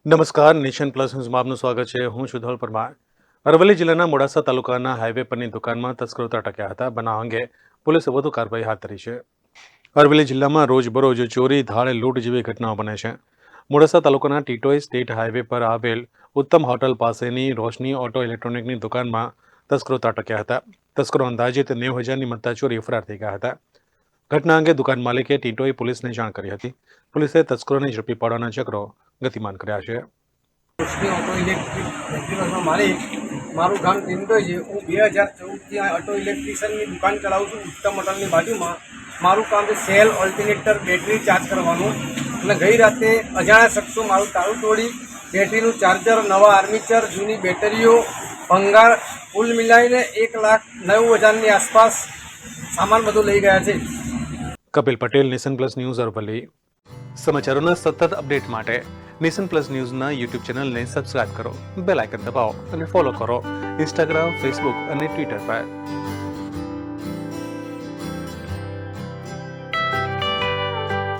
નમસ્કાર, nation plus ન્યૂઝમાં આપનું સ્વાગત છે. હું છું ધવલ પરમાર. અરવલ્લી જિલ્લાના મોડાસા તાલુકાના હાઈવે પરની દુકાનમાં તસ્કરો ત્રાટક્યા હતા. બનાવ અંગે પોલીસે વધુ કાર્યવાહી હાથ ધરી છે. અરવલ્લી જિલ્લામાં રોજબરોજ ચોરી, ધાડ, લૂંટ જેવી ઘટનાઓ બને છે. મોડાસા તાલુકાના ટીટોઈ સ્ટેટ હાઈવે પર આવેલ ઉત્તમ હોટલ પાસેની રોશની ઓટો ઇલેક્ટ્રોનિકની દુકાનમાં તસ્કરો ત્રાટક્યા હતા. તસ્કરો અંદાજિત 90,000ની મત્તા ચોરી ફરાર થઈ ગયા હતા. ઘટના અંગે દુકાન માલિકે ટીટોઈ પોલીસને જાણ કરી હતી. પોલીસે તસ્કરોને ઝડપી પાડવાના ચક્રો ગતિમાન કર્યા છે. રોશની ઓટો ઇલેક્ટ્રિક ફેસ્ટિવલનો માલિક મારું ગામ ટિન્ટોઈ છે. હું 2014થી આ ઓટો ઇલેક્ટ્રિશિયનની દુકાન ચલાવું છું ઉત્તમ હોટલની બાજુમાં. મારું કામ છે સેલ ઓલ્ટરનેટર બેટરી ચાર્જ કરવાનું. અને ગઈ રાતે અજાણ્યા શખ્સો મારું તાળું તોડી બેટરીનું ચાર્જર, નવા આર્મીચર, જૂની બેટરીઓ, ભંગાર કુલ મિલાવીને 1,09,000ની આસપાસ સામાન બધું લઈ ગયા છે. Kapil Patel, Nation Plus News, Aravalli. સમાચારોના સતત અપડેટ માટે નેશન પ્લસ ન્યૂઝના યુટ્યુબ ચેનલને સબસ્ક્રાઇબ કરો, બેલ આઇકન દબાવો અને ફોલો કરો ઇન્સ્ટાગ્રામ, ફેસબુક અને ટ્વિટર પર.